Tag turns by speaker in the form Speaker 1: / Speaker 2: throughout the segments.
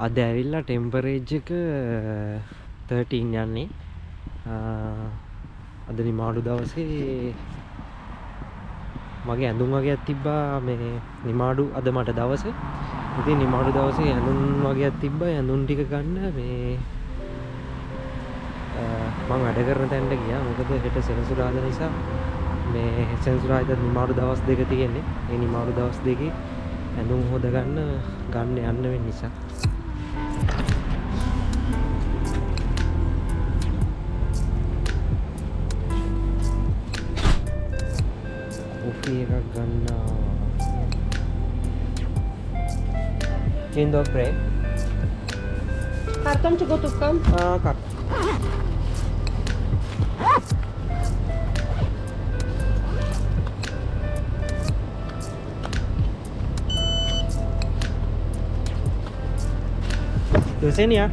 Speaker 1: අද ඇවිල්ලා ටෙම්පරේචර් එක 13 යන්නේ. අද නිමාඩු දවසේ මගේ ඇඳුම් වගේක් තිබ්බා මේ නිමාඩු අද මට දවසේ. ඉතින් නිමාඩු දවසේ ඇඳුම් වගේක් තිබ්බා. ඇඳුම් ටික ගන්න මේ මම වැඩ කරන තැනට ගියා. මොකද හෙට සෙනසුරාදා නිසා මේ සෙනසුරාදා නිමාඩු දවස් දෙක තියෙන්නේ. ඒ නිමාඩු දවස් දෙකේ ඇඳුම් හොද ගන්න යන්න වෙන නිසා එකක් ගන්නවා. Change of tray.
Speaker 2: Carton cukup tukang.
Speaker 1: Kak. Di sini ya.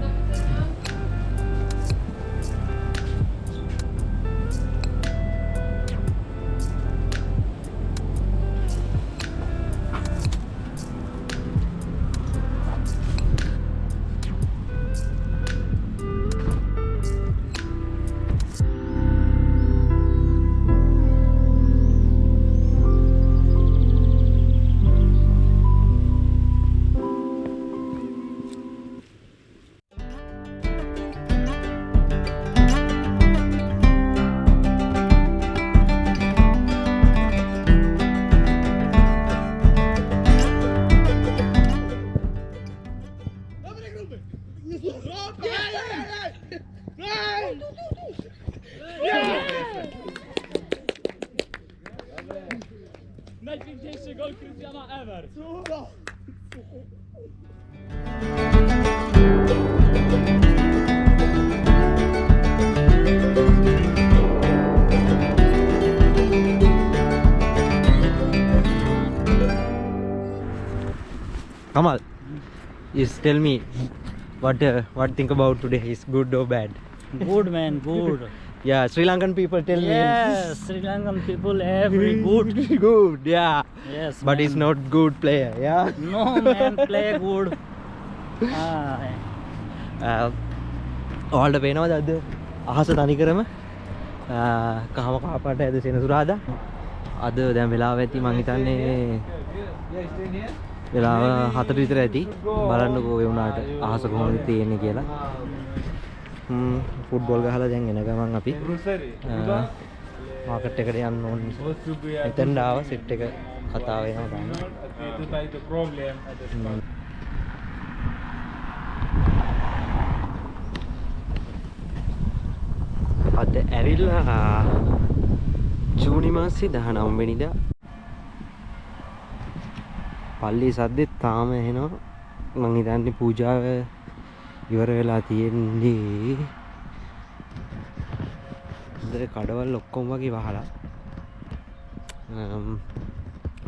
Speaker 3: Najpiękniejszy gol Krystiana ever.
Speaker 1: Kamal, just tell me what think about today? Is good or bad?
Speaker 3: Good man, good.
Speaker 1: Yeah, Sri Lankan people tell
Speaker 3: Yes, Sri Lankan people every
Speaker 1: me
Speaker 3: good.
Speaker 1: good, yeah.
Speaker 3: Yes,
Speaker 1: But
Speaker 3: man.
Speaker 1: he's not good player, yeah.
Speaker 3: No man, play good.
Speaker 1: ඔයාලට පේනවද අද අහස තනිකරම කහම කහපාට ඇද සෙනසුරාදා. අද දැන් වෙලාව ඇති මං හිතන්නේ වෙලාව 4 විතර ඇති. බලන්නකෝ ඒ වුණාට අහස කොහොමද තියෙන්නේ කියලා. ෆුට්බෝල් ගහලා දැන් එන ගමන් අපි මාකට් එකට යන්න ඕන නිසා එතෙන්ට ආව සෙට් එක කතා වෙනවා තමයි. අද ඇවිල්ලා ජූනි මාසේ 19 වෙනිදා පල්ලි සද්දෙත් තාම එනවා. මං හිතන්නේ පූජාව ඉවර වෙලා තියෙන්නේ. ඉතින් කඩවල් ඔක්කොම වගේ වහලා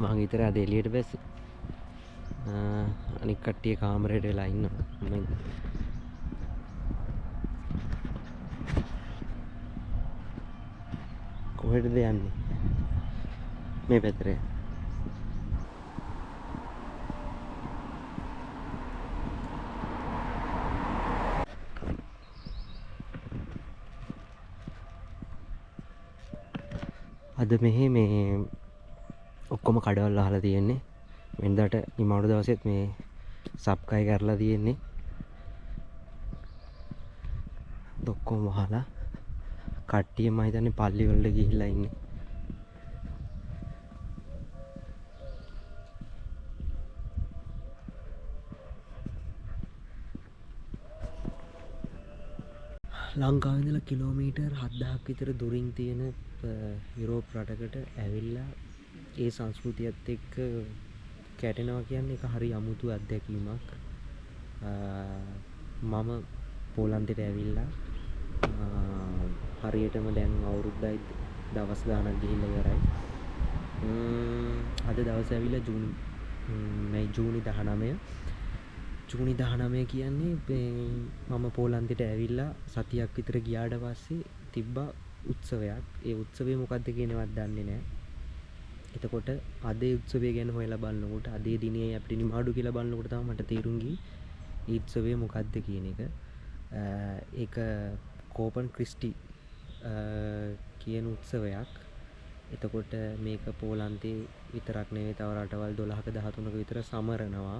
Speaker 1: මං හිතර අද එළියට බැස්සේ. අනික් කට්ටිය කාමරේට වෙලා ඉන්නවා. කොහෙටද යන්නේ? මේ පැත්තට. අද මෙහි මේ ඔක්කොම කඩවල් අහලා තියෙන්නේ. වෙනදාට නිමාඩු දවසෙත් මේ සබ්ස්ක්‍රයිබ් කරලා තියෙන්නේ. ඔක්කොම වහලා කට්ටිය මම හිතන්නේ පල්ලි වලට ගිහිල්ලා ඉන්නේ. ලංකාවේ ඉඳලා කිලෝමීටර් 7000ක් විතර දුරින් තියෙන යුරෝප් රටකට ඇවිල්ලා ඒ සංස්කෘතියත් එක්ක කැටෙනවා කියන්නේ එක හරි අමුතු අත්දැකීමක්. මම පෝලන්තයට ඇවිල්ලා හරියටම දැන් අවුරුද්දයි දවස් ගාණක් ගිහිල්ලා ඉවරයි. අද දවසේ ඇවිල්ලා ජූනි 19. ජූනි 19 කියන්නේ මම පෝලන්තයට ඇවිල්ලා සතියක් විතර ගියාට පස්සේ තිබ්බා උත්සවයක්. ඒ උත්සවය මොකක්ද කියනවත් දන්නේ නැහැ. එතකොට අද උත්සවය ගැන හොයලා බලනකොට අදේ දිනේ අපිට නිමාඩු කියලා බලනකොට තමයි මට තේරුම් ගියේ ඒ උත්සවය මොකක්ද කියන එක. ඒක කෝපන් ක්‍රිස්ටි කියන උත්සවයක්. එතකොට මේක පෝලන්තේ විතරක් නෙවෙයි තව රටවල් 12ක 13ක විතර සමරනවා.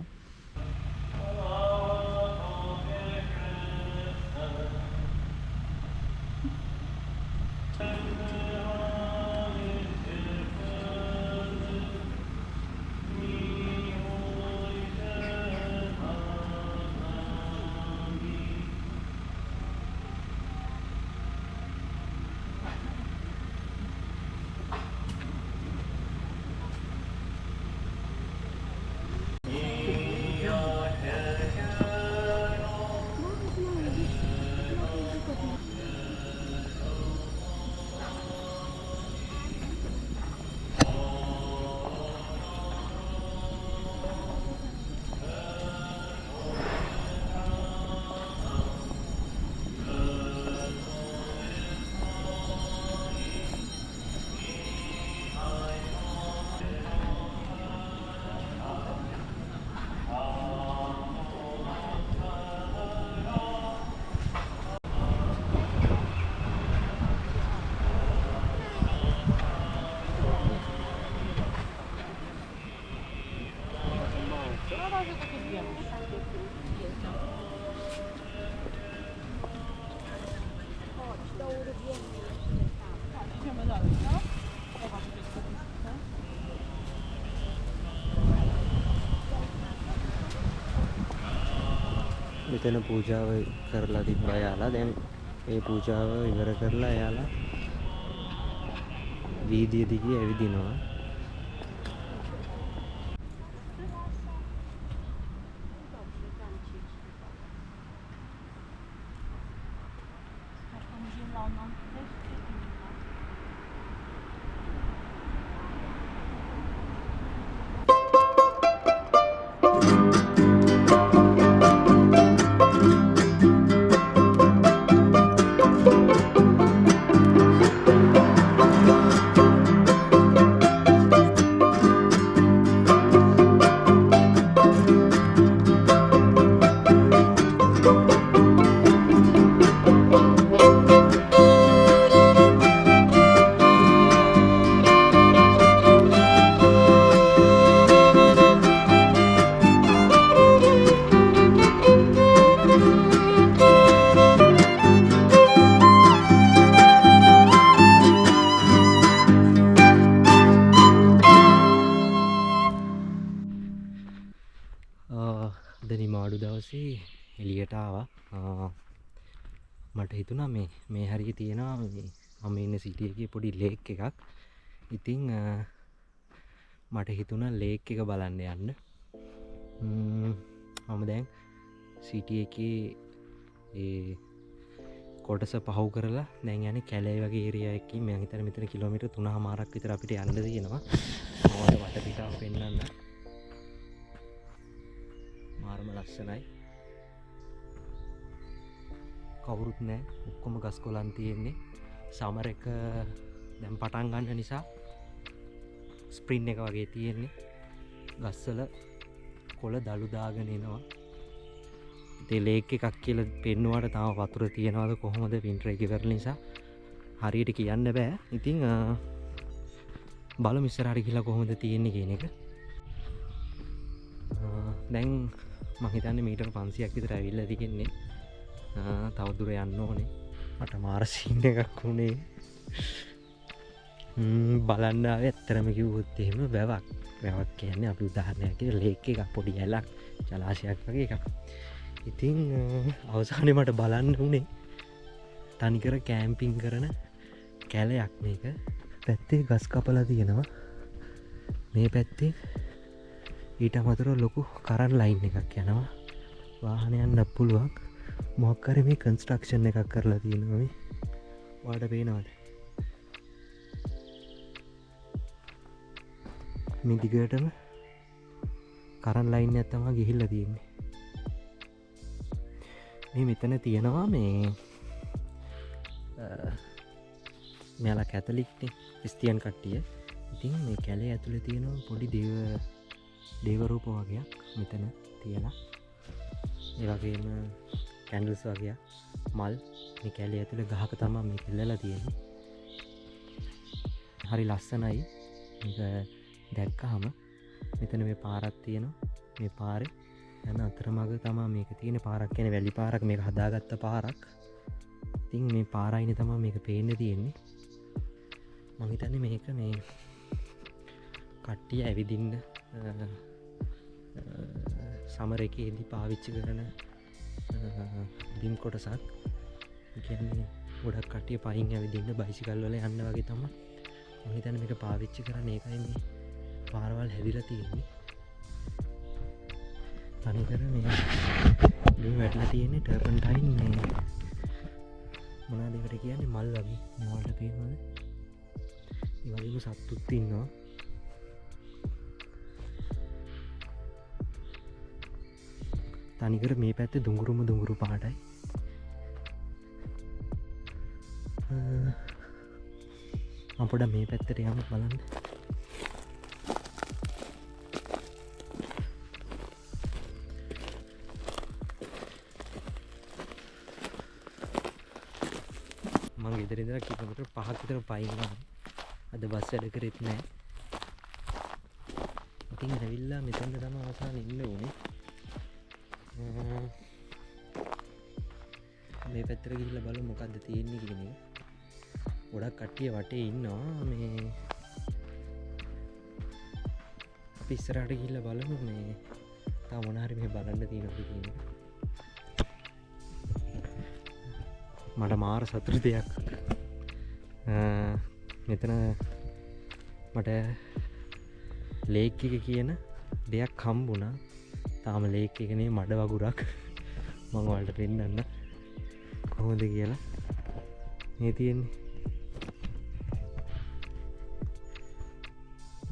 Speaker 1: මෙතන පූජාව කරලා තිබ්බා යාලා. දැන් ඒ පූජාව ඉවර කරලා යාලා වීදිය දිගේ ඇවිදිනවා. නිමාඩු දවසේ එළියට ආවා. මට හිතුණා මේ හරිය තියෙනවා මම ඉන්න සිටි එකේ පොඩි ලේක් එකක්. ඉතින් මට හිතුණා ලේක් එක බලන්න යන්න. මම දැන් සිටි එකේ ඒ කොටස පහු කරලා දැන් යන්නේ කැලේ වගේ ඒරියා එකකින්. මම හිතන්නේ මෙතන කිලෝමීටර් 3.5ක් විතර අපිට යන්න තියෙනවා. මම වටපිටාව පෙන්නන්න. මාරම ලස්සනයි. කවුරුත් නැහැ. ඔක්කොම ගස් කොළන් තියෙන්නේ. සමර් එක දැන් පටන් ගන්න නිසා ස්ප්‍රින් එක වගේ තියෙන්නේ. ගස්වල කොළ දළු දාගෙන එනවා. ඉතින් ලේක් එකක් කියලා පෙන්නුවාට තාම වතුර තියනවාද කොහොමද වින්ටර් එක ඉවර නිසා හරියට කියන්න බෑ. ඉතින් බලමු ඉස්සරහට ගිහලා කොහොමද තියෙන්නේ කියන එක. දැන් මම හිතන්නේ මීටර් 500ක් විතර ඇවිල්ලා තියෙන්නේ. තව දුර යන්න ඕනේ. මට මාර සීන් එකක් වුණේ. බලන්න ආවේ ඇත්තටම කිව්වොත් එහෙම වැවක්. වැවක් කියන්නේ අපි උදාහරණයක් කියලා ලේක් එකක් පොඩි ඇලක් ජලාශයක් වගේ එකක්. ඉතින් අවසානයේ මට බලන්න උනේ තනිකර කැම්පින් කරන කැලයක් මේක. පැත්තේ ගස් කපලා තියෙනවා. මේ පැත්තේ ඊට අමතරව ලොකු කරන්ට් ලයින් එකක් යනවා. වාහන යන්න පුළුවන්. මොකක් හරි මේ කන්ස්ට්‍රක්ෂන් එකක් කරලා තියෙනවා මේ. ඔයාලට පේනවද? මේ දිගටම කරන්ට් ලයින් එකක් තමයි ගිහිල්ලා තියෙන්නේ. මේ මෙතන තියෙනවා මේ මෙයාලා කැතලික්නේ ක්‍රිස්තියන් කට්ටිය. ඉතින් මේ කැලේ ඇතුලේ තියෙනවා පොඩි දේව රූප වගේක් මෙතන තියලා. ඒ වගේම කැන්ඩල්ස් වගේ මල් මේ කැලේ ඇතුලේ ගහක තමයි මේක ඉල්ලලා තියෙන්නේ. හරි ලස්සනයි. මේක දැක්කහම මෙතන මේ පාරක් තියෙනවා. මේ පාරේ යන අතරමඟ තමයි මේක තියෙන පාරක් කියන්නේ වැලි පාරක්. මේක හදාගත්ත පාරක්. ඉතින් මේ පාරයිනේ තමයි මේක පේන්න තියෙන්නේ. මම හිතන්නේ මේක මේ කට්ටිය ඇවිදින්න සමර එකේදී පාවිච්චි කරන බිම් කොටසක්. කියන්නේ ගොඩක් කට්ටිය පයින් ඇවිදින්න බයිසිකල් වල යන්න වගේ තමයි. මම හිතන්නේ මේක පාවිච්චි කරන්නේ ඒකයි මේ පාරවල් හැදිලා තියෙන්නේ. තනිකර මේ බිම් වැටලා තියෙන්නේ ටර්පන්ටයින් මේ මොනවද ඒකට කියන්නේ මල් වගේ. මොනවද පේනවද? ඒ වගේම සත්තුත් ඉන්නවා. තනිකර මේ පැත්තේ දුඟුරු පාටයි. මම පොඩ්ඩක් මේ පැත්තට යමු බලන්න. මම ගෙදර ඉඳලා කිලෝමීටර් 5ක් විතර පයින් යනවා. අද බස් වැඩ කරෙත් නැහැ. ඉතින් ඇවිල්ලා මෙතන තමයි අවසාන ඉන්න ඕනේ. මේ පැත්තට ගිහිල්ලා බලමු මොකද්ද තියෙන්නේ කියන එක. ගොඩක් කට්ටිය වටේ ඉන්නවා. මේ අපි ඉස්සරහට ගිහිල්ලා බලමු මේ තා මොන හරි මේ බලන්න තියෙනවද කියන එක. මට මාර සතුටු දෙයක්. මෙතන මට ලේක් එක කියන දෙයක් හම්බුණා. තාම ලේක් එක නේ මඩ වගුරක්. මම ඔයාලට පෙන්නන්න කොහොමද කියලා. මේ තියෙන්නේ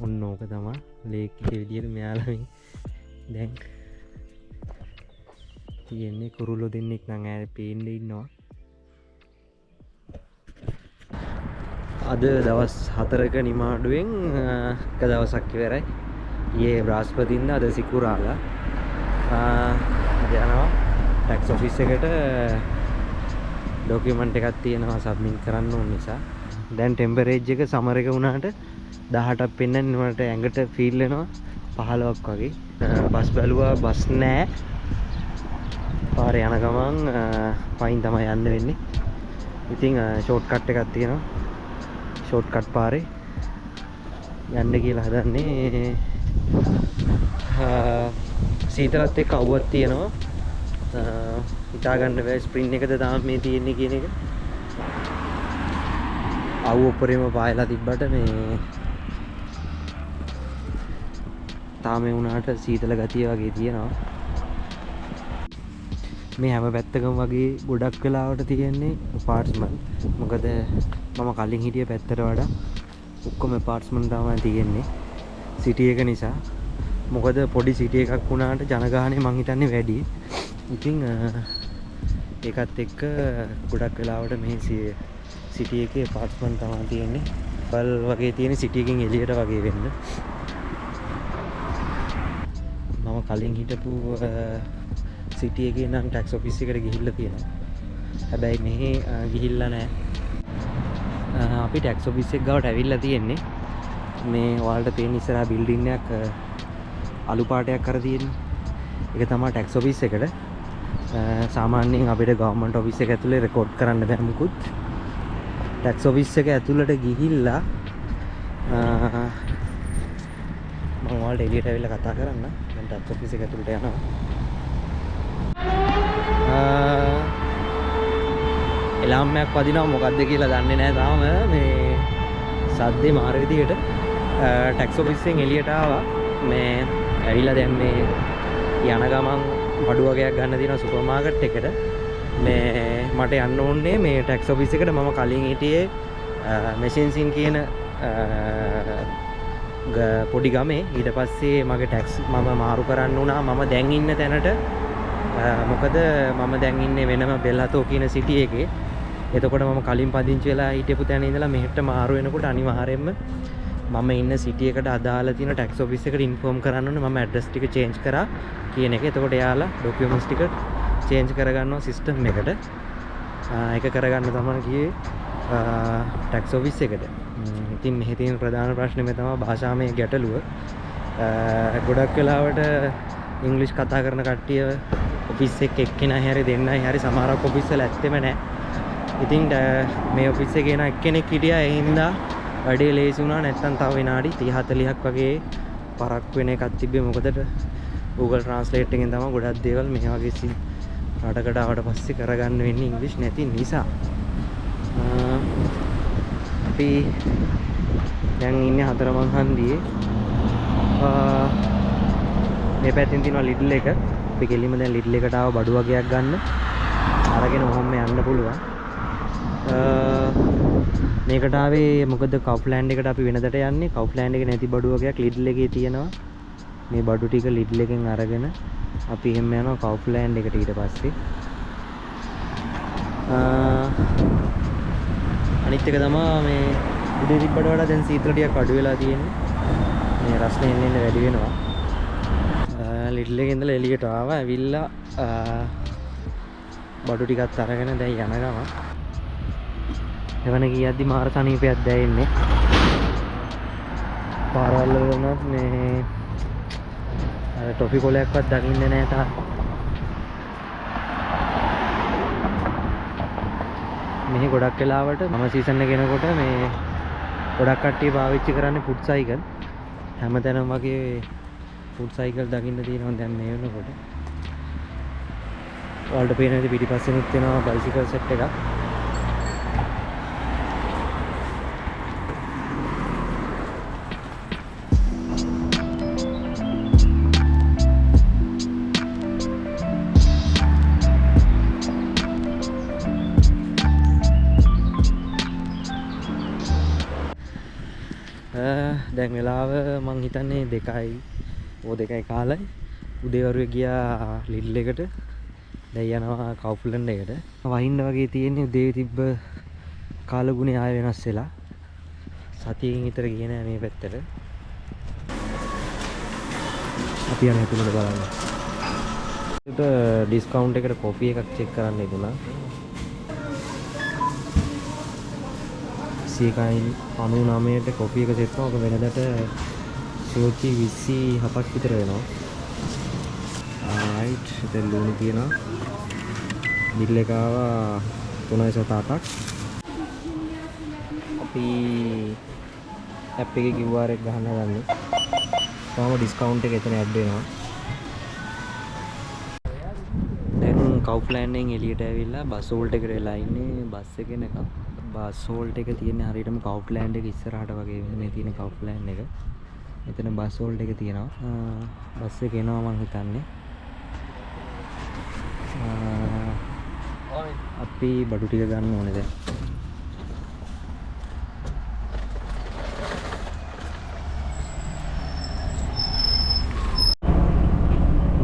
Speaker 1: ඔන්න ඕක තමයි ලේක් එකේ විදියට මෙයාලා මේ දැන් තියෙන්නේ. කුරුල්ලෝ දෙන්නෙක් නම් ඈ පේන්නේ ඉන්නවා. අද දවස් 4ක නිමාඩුවෙන් එක දවසක් ඉවරයි. ඊයේ බ්‍රහස්පතින්දා අද සිකුරාදා. යනවා ටැක්ස් ඔෆිස් එකට ඩොකියුමන්ට් එකක් තියෙනවා සබ්මිට් කරන්න ඕන නිසා. දැන් ටෙම්පරේචර් එක සමර් එක වුණාට 18ක් පෙන්නන්නේ. මට ඇඟට ෆීල් වෙනවා 15ක් වගේ. බස් බැලුවා බස් නෑ. පාරේ යන ගමන් පයින් තමයි යන්න වෙන්නේ. ඉතින් ෂෝට් කට් එකක් තියෙනවා. ෂෝට් කට් පාරේ යන්න කියලා හදන්නේ. සීතලත් එක්ක අවුවක් තියෙනවා. හිතා ගන්න බෑ ස්ප්‍රින්ට් එකද තාම මේ තියෙන්නේ කියන එක. අවුව උඩරේම පායලා තිබ්බට මේ තාම ඒ වුණාට සීතල ගතිය වගේ තියෙනවා. මේ හැම පැත්තකම වගේ ගොඩක් වෙලාවට තියෙන්නේ ඇපාර්ට්මන්ට්. මොකද මම කලින් හිටිය පැත්තට වඩා ඔක්කොම ඇපාර්ට්මන්ට් තමයි තියෙන්නේ සිටි එක නිසා. මොකද පොඩි සිටි එකක් වුණාට ජනගහනය මං හිතන්නේ වැඩි. ඉතින් ඒකත් එක්ක ගොඩක් වෙලාවට මේ සිටි එකේ ඇපාර්ට්මන්ට් තමයි තියෙන්නේ. බල් වගේ තියෙන සිටි එකෙන් එළියට වගේ වෙන්න. මම කලින් හිටපු සිටි එකේ නම් ටැක්ස් ඔෆිස් එකට ගිහිල්ලා තියෙනවා. හැබැයි මෙහි ගිහිල්ලා නැහැ. අපි ටැක්ස් ඔෆිස් එක ගාවට ඇවිල්ලා තියෙන්නේ. මේ ඔයාලට පේන ඉස්සරහා බිල්ඩින් එකක් අලු පාටයක් කර තියෙන්නේ. ඒක තමයි ටැක්ස් ඔෆිස් එකට. සාමාන්‍යයෙන් අපිට ගවර්න්මන්ට් ඔෆිස් එක ඇතුලේ රෙකෝඩ් කරන්න බෑ මුකුත්. ටැක්ස් ඔෆිස් එක ඇතුළට ගිහිල්ලා මම ඔයාලට එළියට ඇවිල්ලා කතා කරන්න. දැන් ටැක්ස් ඔෆිස් එක ඇතුළට යනවා. එලාම්මයක් වදිනවා මොකද්ද කියලා දන්නේ නැහැ තාම. මේ සද්දේ මාර විදියට ටැක්ස් ඔෆිස් එකෙන් එළියට ආවා. මේ ඇවිල්ලා දැන් මේ යන ගමන් බඩු වගේක් ගන්න තියෙනවා සුපර් මාකට් එකට. මේ මට යන්න ඕනේ මේ ටැක්ස් ඔෆිස් එකට. මම කලින් හිටියේ මෙෂින්සින් කියන පොඩි ගමේ. ඊට පස්සේ මගේ ටැක්ස් මම මාරු කරන්න වුණා මම දැන් ඉන්න තැනට. මොකද මම දැන් ඉන්නේ වෙනම බෙල්හතෝ කියන සිටි එකේ. එතකොට මම කලින් පදිංචි වෙලා හිටපු තැන ඉඳලා මෙහෙට මාරු වෙනකොට අනිවාර්යයෙන්ම මම ඉන්න සිටි එකට අදාළ තියෙන ටැක්ස් ඔෆිස් එකට ඉන්ෆෝම් කරන්න ඕනේ මම ඇඩ්‍රස් ටික චේන්ජ් කරා කියන එක. එතකොට එයාලා ඩොකියුමන්ට්ස් ටික චේන්ජ් කරගන්නවා සිස්ටම් එකට. ඒක කරගන්න තමයි ගියේ ටැක්ස් ඔෆිස් එකට. ඉතින් මෙහි තියෙන ප්‍රධාන ප්‍රශ්නේ මේ තමයි භාෂාමය ගැටලුව. ගොඩක් වෙලාවට ඉංග්‍රීසි කතා කරන කට්ටිය ඔෆිස් එකේ එක්කෙනා හැරි දෙන්නයි හැරි සමහරක් ඔෆිස් වල ඇත්තෙම නැහැ. ඉතින් මේ ඔෆිස් එකේ එන එක්කෙනෙක් හිටියා. ඒ හින්දා වැඩේ ලේසි වුණා. නැත්තම් තව විනාඩි 30 40ක් වගේ පරක් වෙන එකක් තිබ්බේ. මොකද Google Translate එකෙන් තමයි ගොඩක් දේවල් මේ වගේ රටකට ආවට පස්සේ කරගන්න වෙන්නේ ඉංග්‍රීසි නැති නිසා. අපි දැන් ඉන්නේ හතරමං හන්දියේ. මේ පැත්තෙන් තියෙනවා ලිඩ්ල් එක. අපි ගෙලින්ම දැන් ලිඩ්ල් එකට ආව බඩු වගේක් ගන්න. අරගෙන ඔහොම යන්න පුළුවන්. මේකට ආවේ මොකද කවුෆ්ලෑන්ඩ් එකට අපි වෙනදට යන්නේ. කවුෆ්ලෑන්ඩ් එකේ නැති බඩු වගේක් ලිඩ්ල් එකේ තියෙනවා. මේ බඩු ටික ලිඩ්ල් එකෙන් අරගෙන අපි එහෙම යනවා කවුෆ්ලෑන්ඩ් එකට. ඊට පස්සේ අනිත් එක තමයි මේ උදේ තිබ්බට වඩා දැන් සීතල ටිකක් අඩු වෙලා තියෙන්නේ. මේ රස්නේ එන්න වැඩි වෙනවා. ලිඩ්ල් එකේ ඉඳලා එළියට ආවා. ඇවිල්ලා බඩු ටිකත් අරගෙන දැන් යන ගම. එවන කියද්දි මාර සනීපයක් දැනෙන්නේ. පාරවල් වල වුණත් මේ ටොෆි කොලයක්වත් දකින්නේ නැහැ තාම. මෙහි ගොඩක් වෙලාවට මම සීසන් එක එනකොට මේ ගොඩක් කට්ටිය පාවිච්චි කරන්නේ ෆුට් සයිකල්. හැමතැනම වගේ ෆුට් සයිකල් දකින්න තියෙනවා දැන් මේ වෙනකොට. ඔයාලට පේන විදිහ පිටිපස්සෙනුත් තියෙනවා බයිසිකල් සෙට් එකක්. දැන් වෙලාව මං හිතන්නේ 2යි. ඕ 2යි කාලයි. උදේවරුේ ගියා ලිඩ්ල් එකට. දැන් යනවා කවුෆ්ලෑන්ඩ් එකට. වහින්න වගේ තියෙන්නේ උදේ තිබ්බ කාලගුණේ ආය වෙනස් වෙලා. සතියකින් විතර ගියේ නෑ මේ පැත්තට. අපි යන ඇතුළට බලන්න. ඒකට ඩිස්කවුන්ට් එකට කොපි එකක් චෙක් කරන්න ඉදුණා. 99ට කොපි එක සෙට් කරනවා. ඔක වෙනදට සෝචි 27ක් විතර වෙනවා. රයිට්. ඉතින් ලුණු තියෙනවා. බිල් එක ආවා 3.8ක්. අපි ඇප් එකේ QR එක ගහන්න ගන්නේ. තාම ඩිස්කවුන්ට් එක එතන ඇඩ් වෙනවා. දැන් කවුෆ්ලෑන්ඩ් එකෙන් එළියට ඇවිල්ලා බස් හෝල්ට් එකට වෙලා ඉන්නේ. බස් එකේ නේක. බස් හෝල්ට් එක තියෙන්නේ හරියටම කවුෆ්ලෑන්ඩ් එක ඉස්සරහට වගේ වෙන මේ තියෙන කවුෆ්ලෑන්ඩ් එක. එතන බස් හෝල්ට් එක තියෙනවා. බස් එක එනවා මං හිතන්නේ. අපි බඩු ටික ගන්න ඕනේ දැන්.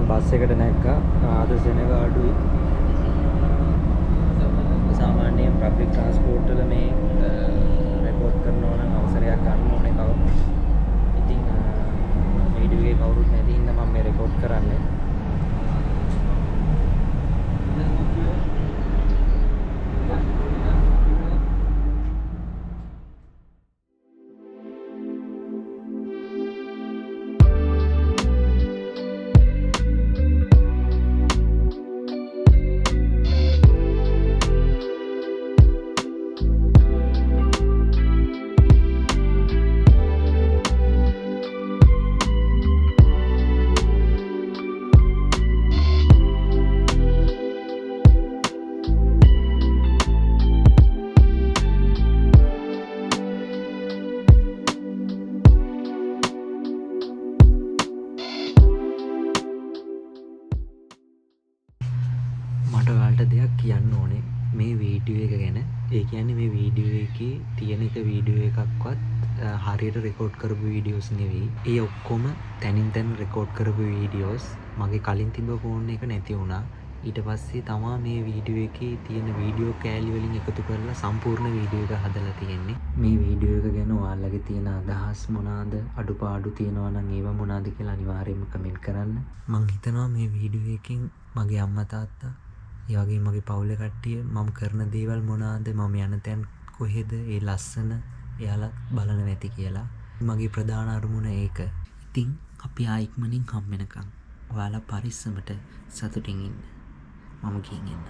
Speaker 1: බස් එකට නැග්ගා. ආද සෙනග අඩුයි. සාමාන්‍යයෙන් පබ්ලික් ට්‍රාන්ස්පෝර්ට් වල මේ රෙකෝඩ් කරනවා නම් අවසරයක් ගන්න ඕනේ කවුරු. ඉතින් මේ වීඩියෝ එකේ කවුරුත් නැති හින්දා මම මේ රෙකෝඩ් කරන්නේ. මට ඔයාලට දෙයක් කියන්න ඕනේ මේ වීඩියෝ එක ගැන. ඒ කියන්නේ මේ වීඩියෝ එකේ තියෙන එක වීඩියෝ එකක්වත් හරියට රෙකෝඩ් කරපු වීඩියෝස් නෙවෙයි. ඒ ඔක්කොම තැනින් තැන රෙකෝඩ් කරපු වීඩියෝස්. මගේ කලින් තිබ්බ ෆෝන් එක නැති වුණා. ඊට පස්සේ තමා මේ වීඩියෝ එකේ තියෙන වීඩියෝ කෑලි වලින් එකතු කරලා සම්පූර්ණ වීඩියෝ එක හදලා තියෙන්නේ. මේ වීඩියෝ එක ගැන ඔයාලගේ තියෙන අදහස් මොනවාද? අඩුපාඩු තියෙනවා නම් ඒවා මොනවාද කියලා අනිවාර්යයෙන්ම කමෙන්ට් කරන්න. මං හිතනවා මේ වීඩියෝ එකෙන් මගේ අම්මා තාත්තා ඒ වගේ මගේ පවුලේ කට්ටිය මම කරන දේවල් මොනවාද, මම යන තැන් කොහෙද, ඒ ලස්සන එයාලා බලනවා ඇති කියලා. මගේ ප්‍රධාන අරමුණ ඒක. ඉතින් අපි ආයික්මනින් හම් වෙනකම් ඔයාලා පරිස්සමට සතුටින් ඉන්න. මම ගිහින් එන්න.